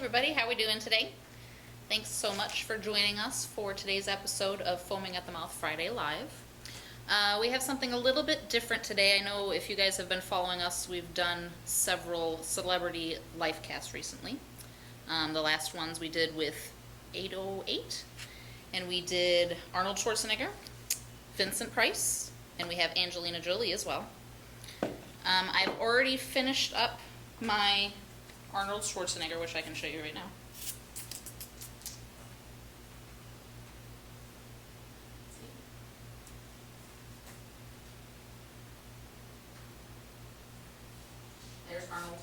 everybody, how are we doing today? Thanks so much for joining us for today's episode of Foaming at the Mouth Friday Live. We have something a little bit different today. I know if you guys have been following us, we've done several celebrity life casts recently. The last ones we did with 808, and we did Arnold Schwarzenegger, Vincent Price, and we have Angelina Jolie as well. I've already finished up my Arnold Schwarzenegger, which I can show you right now. There's Arnold.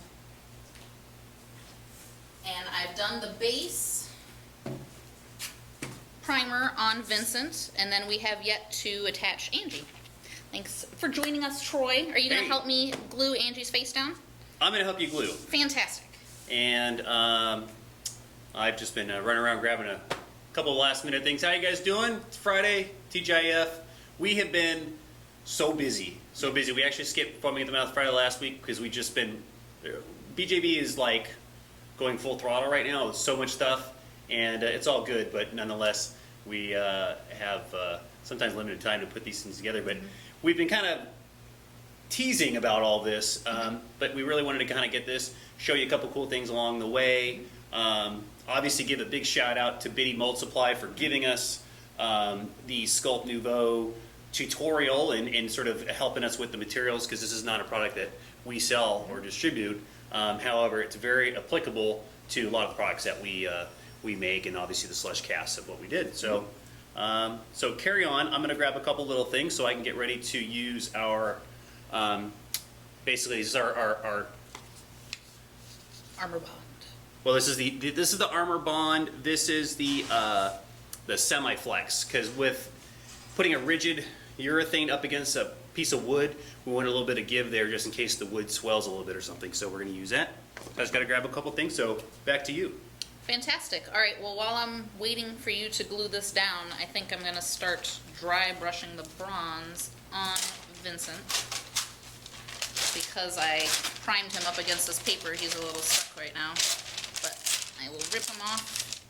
And I've done the base primer on Vincent, and then we have yet to attach Angie. Thanks for joining us, Troy. Are you going to help me glue Angie's face down? I'm going to help you glue. Fantastic. And I've just been running around grabbing a couple of last minute things. How you guys doing? It's Friday, TGIF. We have been so busy. We actually skipped Foaming at the Mouth Friday last week because we just been, BJB is like going full throttle right now with so much stuff, and it's all good, but nonetheless, we have sometimes limited time to put these things together, but we've been kind of teasing about all this, but we really wanted to kind of get this, show you a couple cool things along the way. Obviously give a big shout out to Biddy Mold Supply for giving us the Sculpt Nouveau tutorial and sort of helping us with the materials, because this is not a product that we sell or distribute. However, it's very applicable to a lot of the products that we make, and obviously the slush casts of what we did. So so carry on. I'm going to grab a couple little things so I can get ready to use our basically this is our Armor Bond. well, this is the Armor Bond. This is the Semi Flex, because with putting a rigid urethane up against a piece of wood, we want a little bit of give there just in case the wood swells a little bit or something. So we're going to use that. I just got to grab a couple things. So back to you. Fantastic. All right, well, while I'm waiting for you to glue this down, I think I'm going to start dry brushing the bronze on Vincent. Because I primed him up against this paper, he's a little stuck right now. But I will rip him off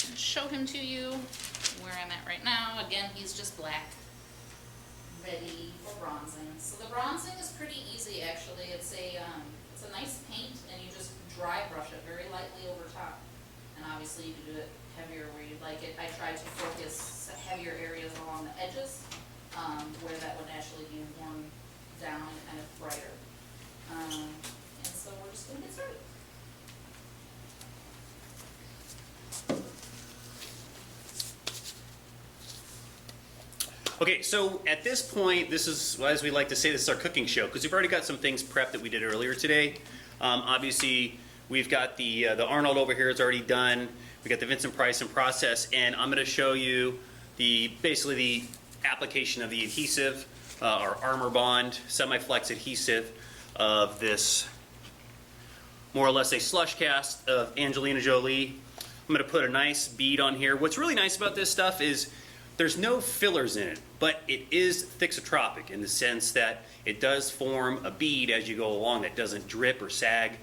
and show him to you where I'm at right now. Again, he's just black, ready for bronzing. So the bronzing is pretty easy, actually. It's a nice paint, and you just dry brush it very lightly over top. And obviously you can do it heavier where you'd like it. I tried to focus heavier areas along the edges, where that would actually be worn down and kind of brighter. And so we're just going to get started. Okay, so at this point, this is, as we like to say, this is our cooking show, because we've already got some things prepped that we did earlier today. Obviously, we've got the Arnold over here is already done. We got the Vincent Price in process, and I'm going to show you basically the application of the adhesive, our Armor Bond Semi-Flex adhesive of this more or less a slush cast of Angelina Jolie. I'm going to put a nice bead on here. What's really nice about this stuff is there's no fillers in it, but it is thixotropic in the sense that it does form a bead as you go along that doesn't drip or sag.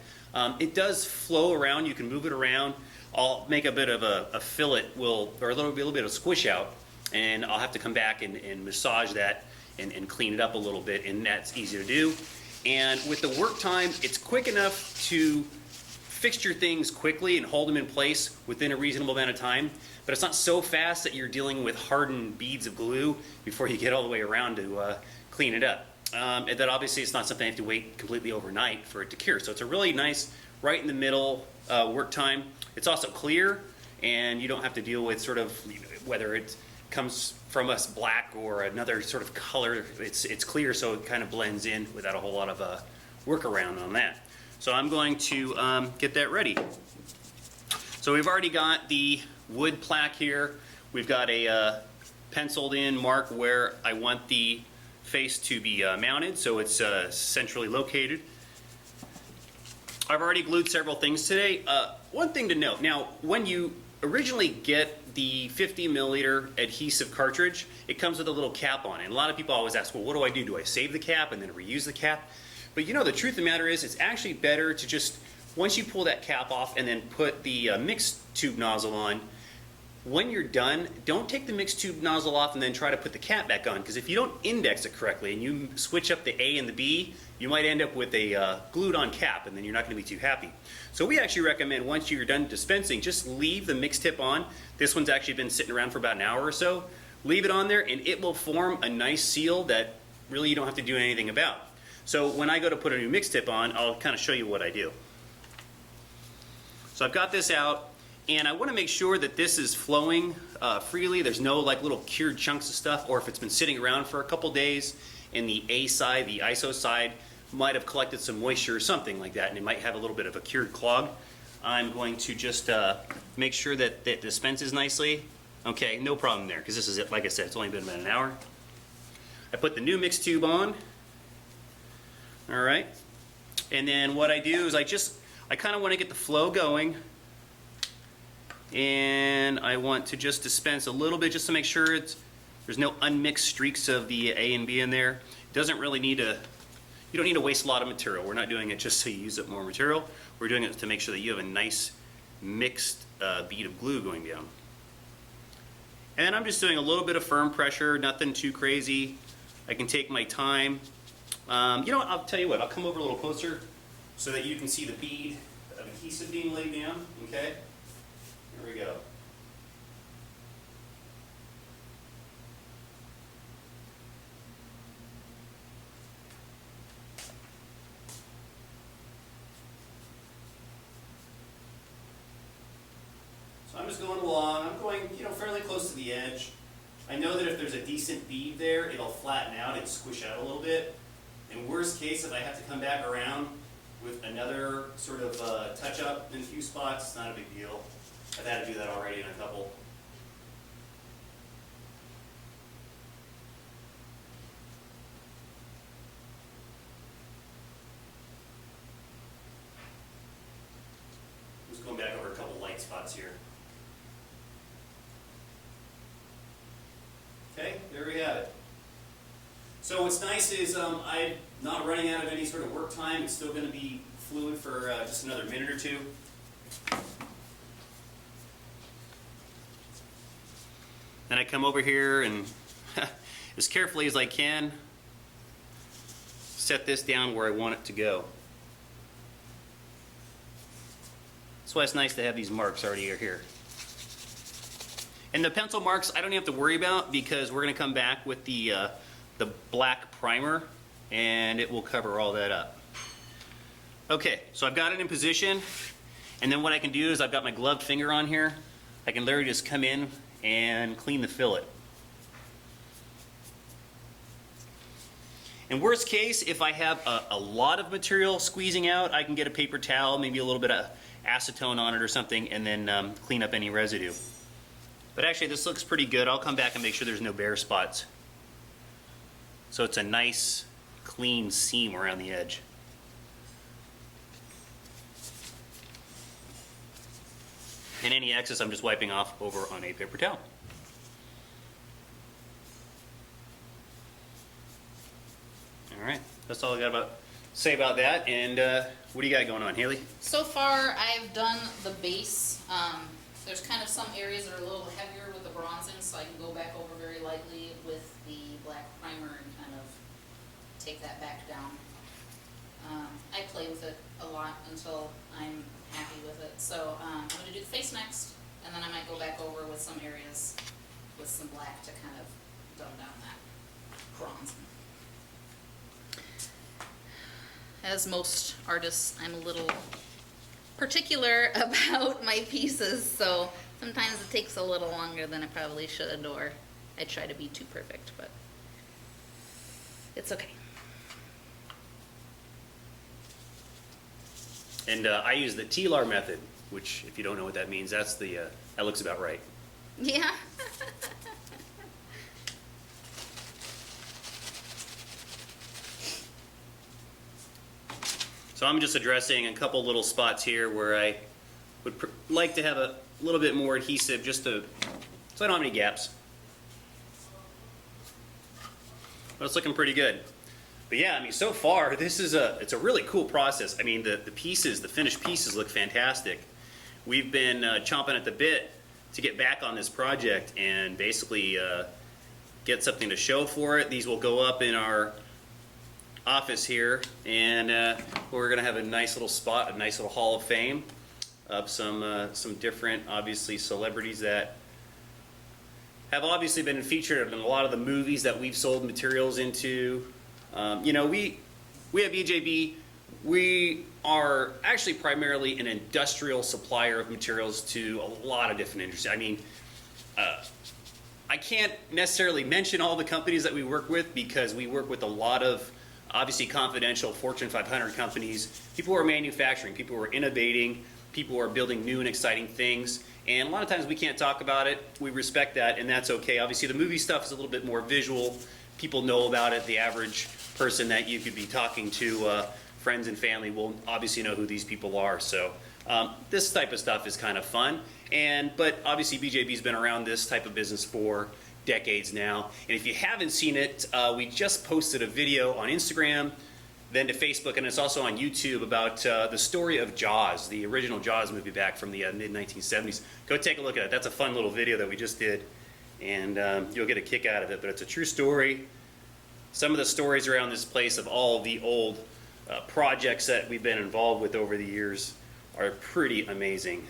It does flow around. You can move it around. I'll make a bit of a fillet, or a little bit of squish out, and I'll have to come back and massage that and clean it up a little bit, and that's easy to do. And with the work time, it's quick enough to fixture things quickly and hold them in place within a reasonable amount of time, but it's not so fast that you're dealing with hardened beads of glue before you get all the way around to clean it up. And that obviously it's not something you have to wait completely overnight for it to cure. So it's a really nice, right in the middle work time. It's also clear, and you don't have to deal with sort of, whether it comes from us black or another sort of color. It's clear, so it kind of blends in without a whole lot of workaround on that. So I'm going to get that ready. So we've already got the wood plaque here. We've got a penciled in mark where I want the face to be mounted, so it's centrally located. I've already glued several things today. One thing to note, now when you originally get the 50 milliliter adhesive cartridge, it comes with a little cap on it. And a lot of people always ask, well, what do I do? Do I save the cap and then reuse the cap? But you know, the truth of the matter is, it's actually better to just once you pull that cap off and then put the mixed tube nozzle on, when you're done, don't take the mixed tube nozzle off and then try to put the cap back on, because if you don't index it correctly and you switch up the A and the B, you might end up with a glued on cap, and then you're not going to be too happy. So we actually recommend once you're done dispensing, just leave the mix tip on. This one's actually been sitting around for about an hour or so. Leave it on there and it will form a nice seal that really you don't have to do anything about. So when I go to put a new mix tip on, I'll kind of show you what I do. So I've got this out, and I want to make sure that this is flowing freely. There's no like little cured chunks of stuff, or if it's been sitting around for a couple days and the A side, the ISO side, might have collected some moisture or something like that, and it might have a little bit of a cured clog. I'm going to just make sure that it dispenses nicely. Okay, no problem there, because this is it. Like I said, it's only been about an hour. I put the new mix tube on. All right, and then what I do is I kind of want to get the flow going, and I want to just dispense a little bit just to make sure there's no unmixed streaks of the A and B in there. It doesn't really need to, you don't need to waste a lot of material. We're not doing it just so you use up more material. We're doing it to make sure that you have a nice mixed bead of glue going down. And then I'm just doing a little bit of firm pressure, nothing too crazy. I can take my time. You know what, I'll tell you what, I'll come over a little closer so that you can see the bead of adhesive being laid down, okay? Here we go. So I'm just going along. I'm going, fairly close to the edge. I know that if there's a decent bead there, it'll flatten out and squish out a little bit. In worst case, if I have to come back around with another sort of touch-up in a few spots, it's not a big deal. I've had to do that already in a couple. Just going back over a couple light spots here. Okay, there we have it. So what's nice is I'm not running out of any sort of work time. It's still going to be fluid for just another minute or two. Then I come over here and as carefully as I can set this down where I want it to go. That's why it's nice to have these marks already here. And the pencil marks I don't have to worry about, because we're going to come back with the black primer and it will cover all that up. Okay, so I've got it in position, and then what I can do is I've got my gloved finger on here. I can literally just come in and clean the fillet. In worst case, if I have a lot of material squeezing out, I can get a paper towel, maybe a little bit of acetone on it or something, and then clean up any residue. But actually this looks pretty good. I'll come back and make sure there's no bare spots. So it's a nice clean seam around the edge. And any excess I'm just wiping off over on a paper towel. Alright, that's all I got to say about that. And what do you got going on, Haley? So far I've done the base. There's kind of some areas that are a little heavier with the bronzing, so I can go back over very lightly with the black primer and kind of take that back down. I play with it a lot until I'm happy with it. So I'm going to do the face next, and then I might go back over with some areas with some black to kind of dumb down that bronze. As most artists, I'm a little particular about my pieces, so sometimes it takes a little longer than it probably should, or I try to be too perfect, but it's okay. And I use the TLAR method, which, if you don't know what that means, that's the that looks about right. Yeah. So I'm just addressing a couple little spots here where I would like to have a little bit more adhesive, just so I don't have any gaps. But it's looking pretty good. But yeah, I mean, so far it's a really cool process. I mean, the finished pieces look fantastic. We've been chomping at the bit to get back on this project and basically get something to show for it. These will go up in our office here, and we're gonna have a nice little spot, a nice little hall of fame of some different, obviously, celebrities that have obviously been featured in a lot of the movies that we've sold materials into. You know, we at BJB, we are actually primarily an industrial supplier of materials to a lot of different industries. I mean, I can't necessarily mention all the companies that we work with because we work with a lot of obviously confidential Fortune 500 companies, people who are manufacturing, people who are innovating, people who are building new and exciting things. And a lot of times we can't talk about it. We respect that, and that's okay. Obviously, the movie stuff is a little bit more visual. People know about it. The average person that you could be talking to, friends and family, will obviously know who these people are. So this type of stuff is kind of fun. But obviously, BJB's been around this type of business for decades now. And if you haven't seen it, we just posted a video on Instagram, then to Facebook, and it's also on YouTube about the story of Jaws, the original Jaws movie back from the mid-1970s. Go take a look at it. That's a fun little video that we just did, and you'll get a kick out of it. But it's a true story. Some of the stories around this place of all the old projects that we've been involved with over the years are pretty amazing.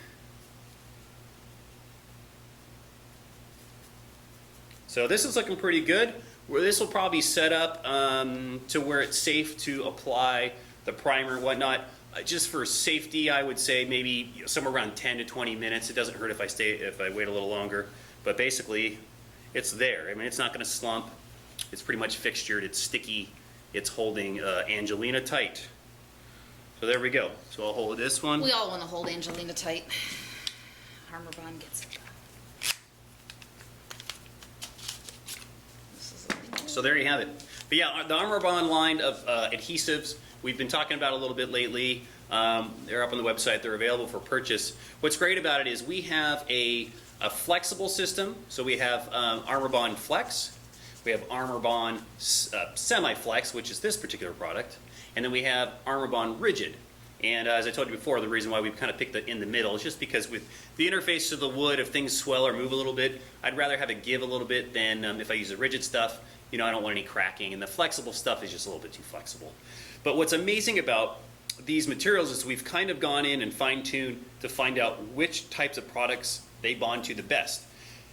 So this is looking pretty good. This will probably set up to where it's safe to apply the primer and whatnot. Just for safety, I would say maybe somewhere around 10 to 20 minutes. It doesn't hurt if I wait a little longer. But basically, it's there. I mean, it's not going to slump. It's pretty much fixtured. It's sticky. It's holding Angelina tight. So there we go. So I'll hold this one. We all want to hold Angelina tight. Armor Bond gets it. So there you have it. But yeah, the Armor Bond line of adhesives we've been talking about a little bit lately. They're up on the website. They're available for purchase. What's great about it is we have a flexible system. So we have Armor Bond Flex. We have Armor Bond Semi-Flex, which is this particular product. And then we have Armor Bond Rigid. And as I told you before, the reason why we've kind of picked the in the middle is just because with the interface to the wood, if things swell or move a little bit, I'd rather have it give a little bit than if I use the rigid stuff. You know, I don't want any cracking, and the flexible stuff is just a little bit too flexible. But what's amazing about these materials is we've kind of gone in and fine-tuned to find out which types of products they bond to the best.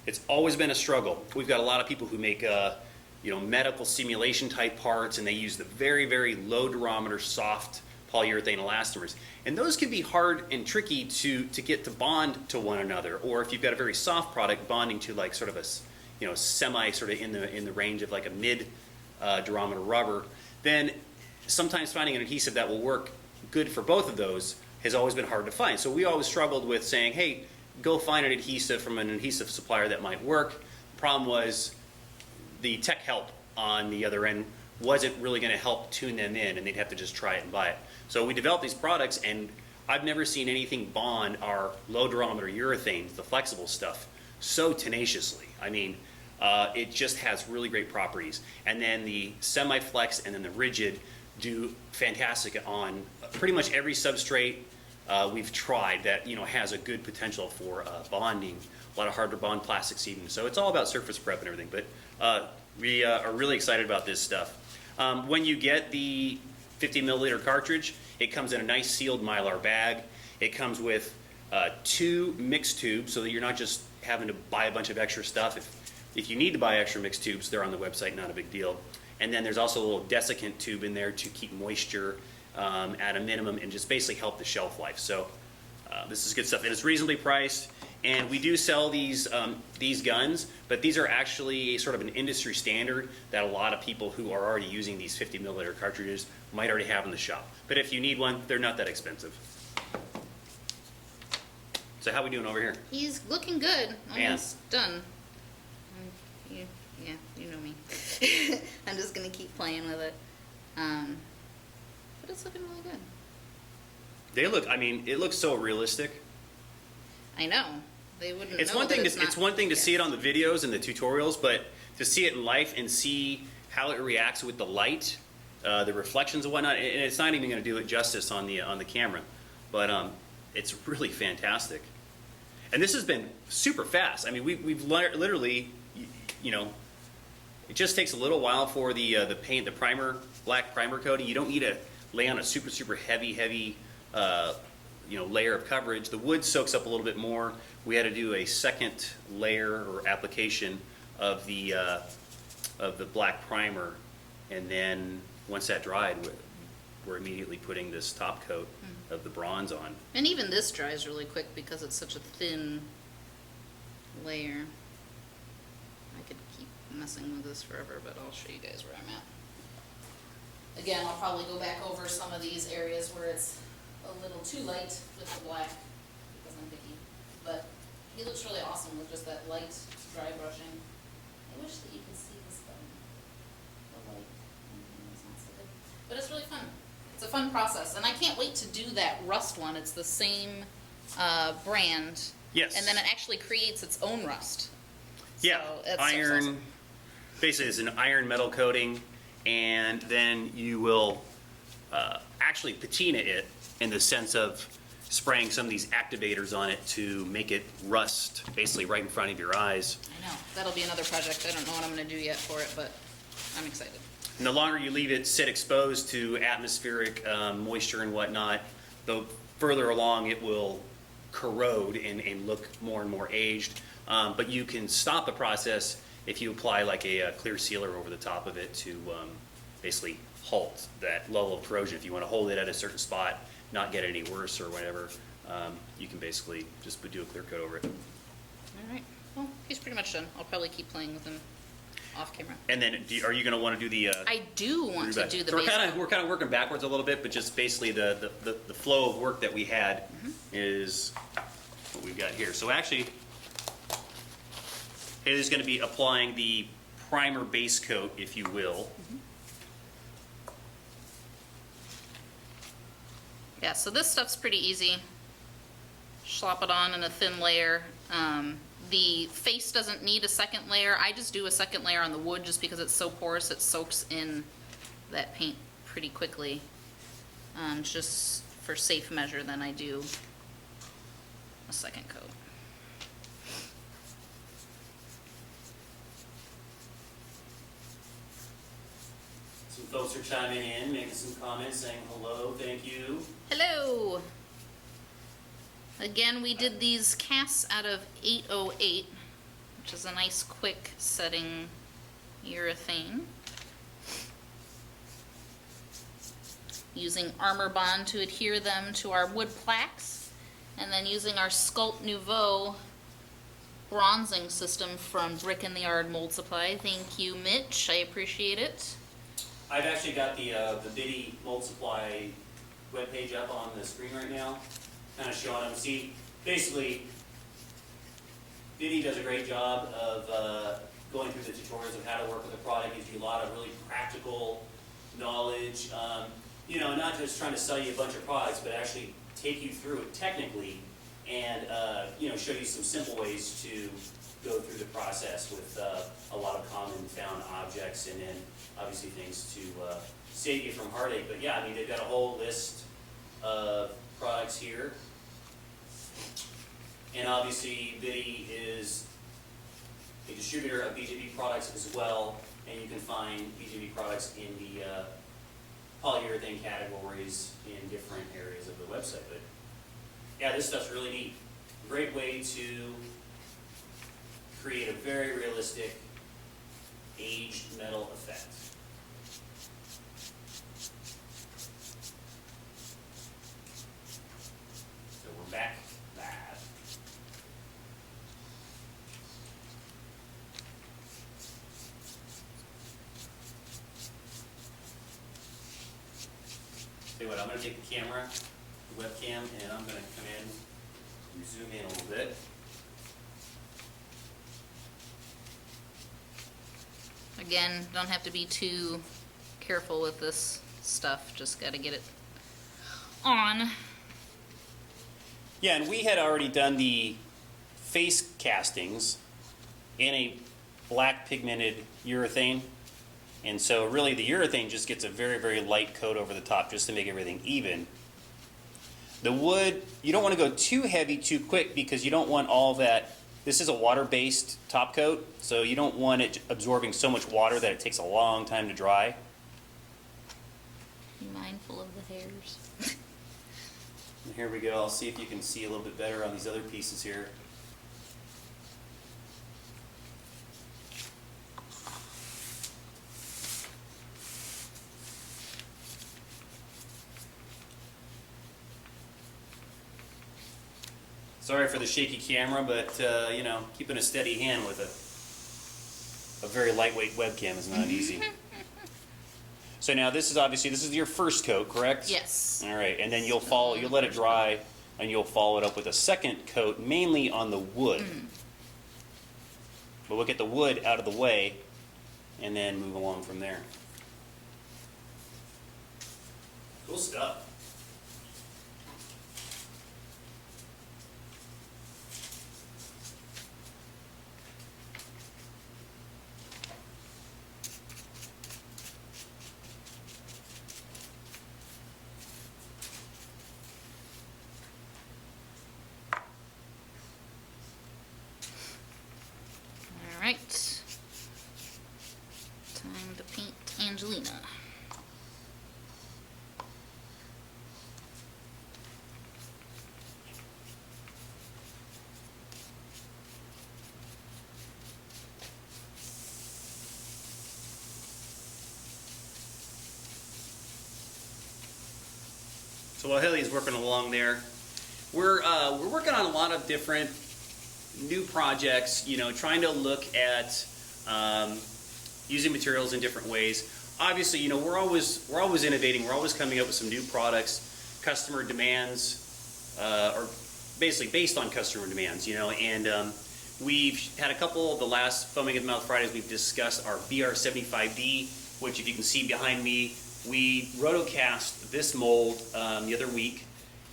It's always been a struggle. We've got a lot of people who make you know, medical simulation type parts, and they use the very, very low durometer soft polyurethane elastomers. And those can be hard and tricky to get to bond to one another. Or if you've got a very soft product bonding to like sort of a, you know, semi sort of in the range of like a mid durometer rubber, then sometimes finding an adhesive that will work good for both of those has always been hard to find. So we always struggled with saying, hey, go find an adhesive from an adhesive supplier that might work. The problem was the tech help on the other end wasn't really going to help tune them in, and they'd have to just try it and buy it. So we developed these products, and I've never seen anything bond our low durometer urethanes, the flexible stuff, so tenaciously. I mean, it just has really great properties. And then the semi-flex and then the rigid do fantastic on pretty much every substrate we've tried that, you know, has a good potential for bonding. A lot of hard to bond plastics even. So it's all about surface prep and everything. But we are really excited about this stuff. When you get the 50 milliliter cartridge, it comes in a nice sealed Mylar bag. It comes with 2 mixed tubes, so that you're not just having to buy a bunch of extra stuff. If you need to buy extra mixed tubes, they're on the website, not a big deal. And then there's also a little desiccant tube in there to keep moisture at a minimum and just basically help the shelf life. So this is good stuff, and it's reasonably priced. And we do sell these guns, but these are actually sort of an industry standard that a lot of people who are already using these 50 milliliter cartridges might already have in the shop. But if you need one, they're not that expensive. So how we doing over here? He's looking good. Almost done. Yeah, you know me. I'm just gonna keep playing with it. But it's looking really good. They look. I mean, it looks so realistic. I know. They wouldn't. It's know one thing. that It's one thing to see it on the videos and the tutorials, but to see it in life and see how it reacts with the light the reflections and whatnot, and it's not even going to do it justice on the camera, but it's really fantastic. And this has been super fast. I mean, we've literally, you know, it just takes a little while for the paint, the primer, black primer coating. You don't need to lay on a super heavy layer of coverage. The wood soaks up a little bit more. We had to do a second layer or application of the black primer, and then once that dried, we're immediately putting this top coat of the bronze on. And even this dries really quick because it's such a thin layer. I could keep messing with this forever, but I'll show you guys where I'm at. Again, I'll probably go back over some of these areas where it's a little too light with the black because I'm picky. But he looks really awesome with just that light dry brushing. I wish that you could see this though. The light. It's not so good. But it's really fun. It's a fun process. And I can't wait to do that rust one. It's the same brand. Yes. And then it actually creates its own rust. Yeah, So it's iron, awesome. basically it's an iron metal coating, and then you will actually patina it in the sense of spraying some of these activators on it to make it rust basically right in front of your eyes. I know. That'll be another project. I don't know what I'm going to do yet for it, but I'm excited. And the longer you leave it sit exposed to atmospheric moisture and whatnot, the further along it will corrode and look more and more aged. But you can stop the process if you apply like a clear sealer over the top of it to basically halt that level of corrosion. If you want to hold it at a certain spot, not get any worse or whatever, you can basically just do a clear coat over it. All right. Well, he's pretty much done. I'll probably keep playing with him off camera. And then, are you going to want to do the? I do want to do the so base. we're kind of working backwards a little bit, but just basically the flow of work that we had is what we've got here. So actually, it is going to be applying the primer base coat, if you will. Yeah, so this stuff's pretty easy. Slop it on in a thin layer. The face doesn't need a second layer. I just do a second layer on the wood just because it's so porous, it soaks in that paint pretty quickly. Just for safe measure, then I do a second coat. Some folks are chiming in, making some comments, saying hello, thank you. Hello! Again, we did these casts out of 808, which is a nice quick setting urethane. Using Armor Bond to adhere them to our wood plaques, and then using our Sculpt Nouveau bronzing system from Brick in the Yard Mold Supply. Thank you, Mitch. I appreciate it. I've actually got the Biddy Mold Supply webpage up on the screen right now, kind of showing them. See, basically, Biddy does a great job of going through the tutorials of how to work with the product. Gives you a lot of really practical knowledge. You know, not just trying to sell you a bunch of products, but actually take you through it technically, and you know, show you some simple ways to go through the process with a lot of common found objects, and then obviously things to save you from heartache. But yeah, I mean, they've got a whole list of products here. And obviously, Biddy is a distributor of BJB products as well, and you can find BJB products in the polyurethane categories in different areas of the website. But yeah, this stuff's really neat. Great way to create a very realistic aged metal effect. So we're back live. Tell you what, I'm going to take the camera, the webcam, and I'm going to come in and zoom in a little bit. Again, don't have to be too careful with this stuff, just got to get it on. Yeah, and we had already done the face castings in a black pigmented urethane. And so really the urethane just gets a very, very light coat over the top just to make everything even. The wood, you don't want to go too heavy too quick because you don't want all that. This is a water-based top coat, so you don't want it absorbing so much water that it takes a long time to dry. Be mindful of the hairs. And here we go. I'll see if you can see a little bit better on these other pieces here. Sorry for the shaky camera, but you know, keeping a steady hand with a very lightweight webcam is not easy. So now this is your first coat, correct? Yes. All right, and then you'll let it dry, and you'll follow it up with a second coat, mainly on the wood. But we'll get the wood out of the way, and then move along from there. Cool stuff. All right. Time to paint Angelina. So while Haley's working along there, we're working on a lot of different new projects. You know, trying to look at using materials in different ways. Obviously, you know, we're always innovating. We're always coming up with some new products. Customer demands are basically based on customer demands. You know, and we've had a couple of the last Foaming at the Mouth Fridays. We've discussed our BR75D, which, if you can see behind me, we rotocast this mold the other week,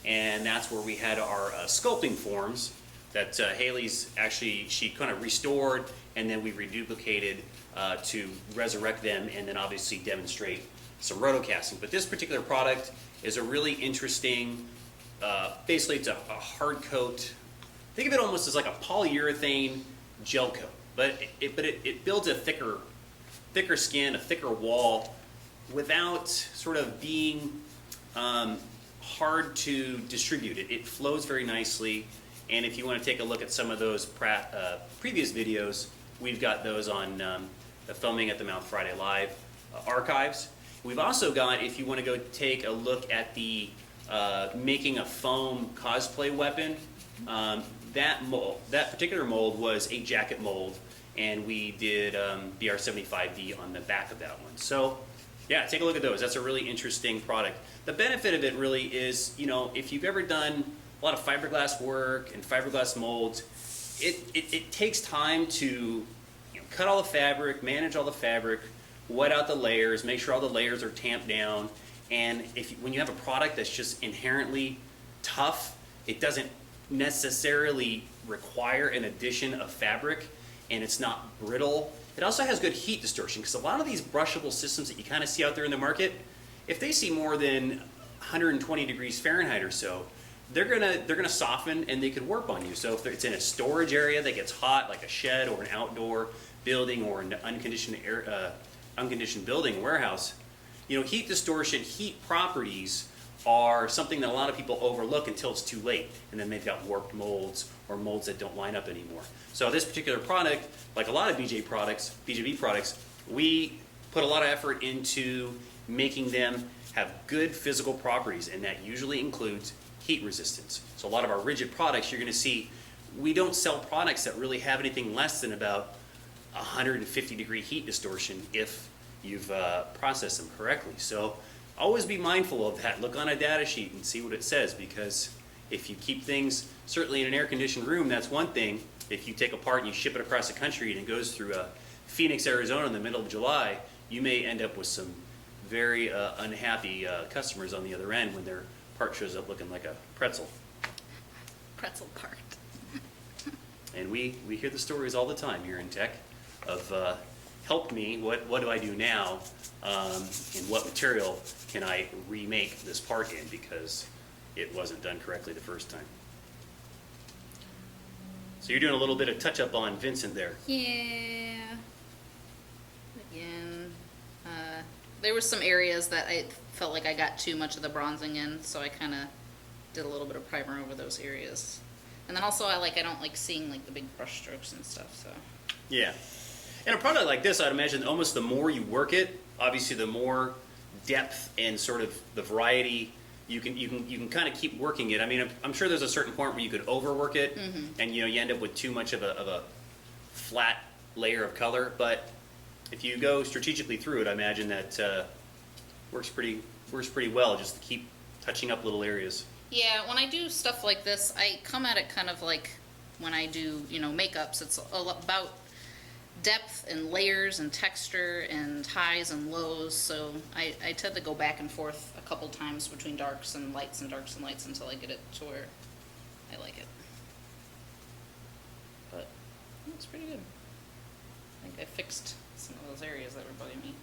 and that's where we had our sculpting forms that Haley's actually, she kind of restored, and then we reduplicated to resurrect them and then obviously demonstrate some rotocasting. But this particular product is a really interesting, basically it's a hard coat. Think of it almost as like a polyurethane gel coat, but it builds a thicker skin, a thicker wall, without sort of being hard to distribute. It flows very nicely, and if you want to take a look at some of those previous videos, we've got those on the Foaming at the Mouth Friday Live archives. We've also got, if you want to go take a look at the making a foam cosplay weapon, that particular mold was a jacket mold, and we did BR75D on the back of that one. So yeah, take a look at those. That's a really interesting product. The benefit of it really is, you know, if you've ever done a lot of fiberglass work and fiberglass molds, it takes time to, you know, cut all the fabric, manage all the fabric, wet out the layers, make sure all the layers are tamped down. And when you have a product that's just inherently tough, it doesn't necessarily require an addition of fabric, and it's not brittle. It also has good heat distortion, because a lot of these brushable systems that you kind of see out there in the market, if they see more than 120 degrees Fahrenheit or so, they're gonna soften and they could warp on you. So if it's in a storage area that gets hot, like a shed or an outdoor building or an unconditioned building, warehouse, you know, heat distortion, heat properties are something that a lot of people overlook until it's too late, and then they've got warped molds or molds that don't line up anymore. So this particular product, like a lot of BJB products, we put a lot of effort into making them have good physical properties, and that usually includes heat resistance. So a lot of our rigid products, you're going to see, we don't sell products that really have anything less than about 150 degree heat distortion if you've processed them correctly. So always be mindful of that. Look on a data sheet and see what it says, because if you keep things, certainly in an air-conditioned room, that's one thing. If you take a part and you ship it across the country and it goes through Phoenix, Arizona in the middle of July, you may end up with some very unhappy customers on the other end when their part shows up looking like a pretzel. Pretzel part. And we hear the stories all the time here in tech of help me. What do I do now? And what material can I remake this part in because it wasn't done correctly the first time. So you're doing a little bit of touch up on Vincent there. Yeah. Again, there were some areas that I felt like I got too much of the bronzing in, so I kind of did a little bit of primer over those areas. And then also I don't like seeing like the big brush strokes and stuff, so. Yeah. And a product like this, I'd imagine almost the more you work it, obviously the more depth and sort of the variety you can kind of keep working it. I mean, I'm sure there's a certain point where you could overwork it, and you end up with too much of a flat layer of color. But if you go strategically through it, I imagine that works pretty well just to keep touching up little areas. Yeah, when I do stuff like this, I come at it kind of like when I do, makeups. It's about depth and layers and texture and highs and lows. So I tend to go back and forth a couple times between darks and lights and darks and lights until I get it to where I like it. But it's pretty good. I think I fixed some of those areas that were bugging me.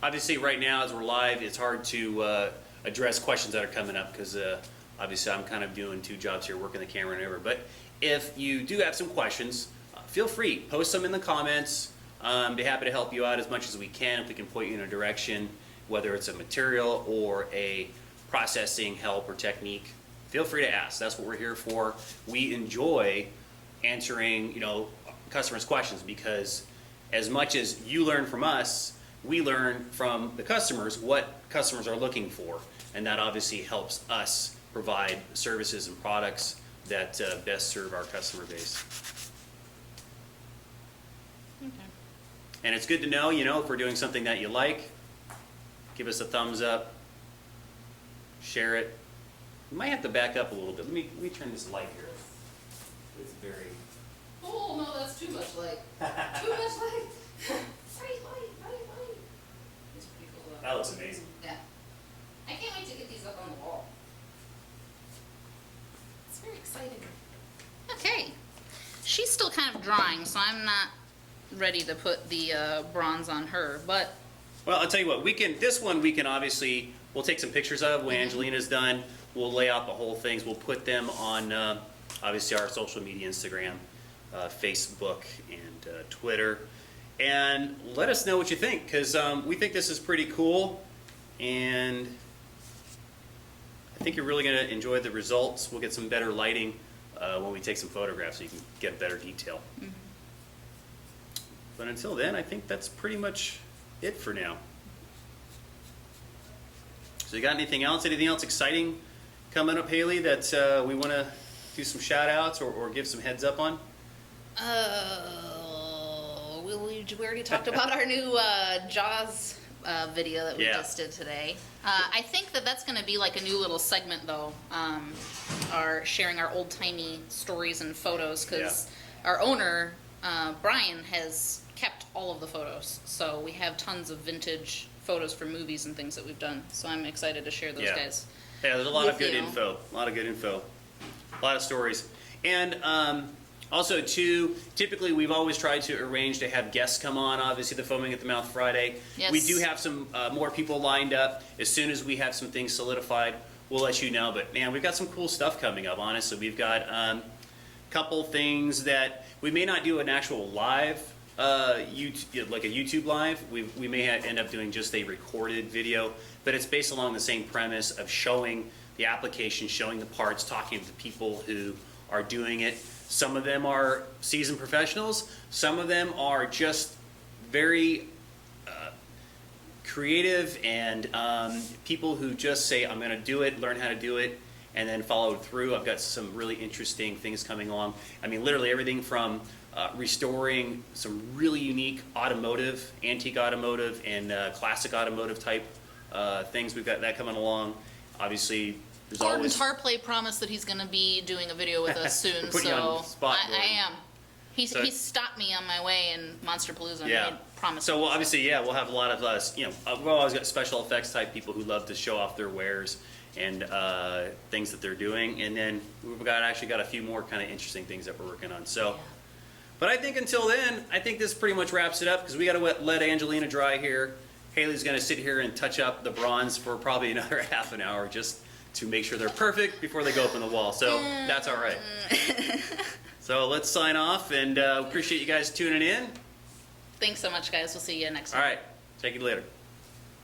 Obviously, right now as we're live, it's hard to address questions that are coming up because obviously I'm kind of doing two jobs here, working the camera and everything. But if you do have some questions, feel free, post them in the comments. Be happy to help you out as much as we can if we can point you in a direction, whether it's a material or a processing help or technique. Feel free to ask. That's what we're here for. We enjoy answering, customers' questions because as much as you learn from us, we learn from the customers what customers are looking for, and that obviously helps us provide services and products that best serve our customer base. Okay. And it's good to know, if we're doing something that you like, give us a thumbs up, share it. We might have to back up a little bit. Let me turn this light here. It's very... Oh, no, that's too much light. Too much light. Bright light. It's pretty cool though. That looks amazing. Yeah. I can't wait to get these up on the wall. It's very exciting. Okay. She's still kind of drying, so I'm not ready to put the bronze on her, but... Well, I'll tell you what, we can obviously, we'll take some pictures of when Angelina's done. We'll lay out the whole things. We'll put them on, obviously, our social media, Instagram, Facebook, and Twitter. And let us know what you think, because we think this is pretty cool, and I think you're really going to enjoy the results. We'll get some better lighting when we take some photographs so you can get better detail. But until then, I think that's pretty much it for now. So you got anything else? Anything else exciting coming up, Haley, that we want to do some shout outs or give some heads up on? We already talked about our new Jaws video that we just did today. I think that's going to be like a new little segment, though, sharing our old-timey stories and photos, because our owner, Brian, has kept all of the photos. So we have tons of vintage photos from movies and things that we've done. So I'm excited to share those guys. Yeah, there's a lot of good info. A lot of stories. And also, too, typically we've always tried to arrange to have guests come on, obviously the Foaming at the Mouth Friday. Yes. We do have some more people lined up. As soon as we have some things solidified, we'll let you know. But, man, we've got some cool stuff coming up, honestly. We've got a couple things that we may not do an actual live, like a YouTube live. We may end up doing just a recorded video, but it's based along the same premise of showing the application, showing the parts, talking to the people who are doing it. Some of them are seasoned professionals. Some of them are just very creative and people who just say, I'm going to do it, learn how to do it, and then follow through. I've got some really interesting things coming along. I mean, literally everything from restoring some really unique automotive, antique automotive, and classic automotive type things. We've got that coming along. Obviously, there's Gordon always... Tarplay promised that he's going to be doing a video with us soon, Put you on the spot, I am. He stopped me on my way in Monsterpalooza and made promises. So obviously, we'll have a lot of us. We've always got special effects type people who love to show off their wares and things that they're doing, and then we've actually got a few more kind of interesting things that we're working on. So But I think until then, I think this pretty much wraps it up because we got to let Angelina dry here. Haley's going to sit here and touch up the bronze for probably another half an hour just to make sure they're perfect before they go up on the wall. So that's all right. So let's sign off, and appreciate you guys tuning in. Thanks so much, guys. We'll see you next All time. right. Take it later.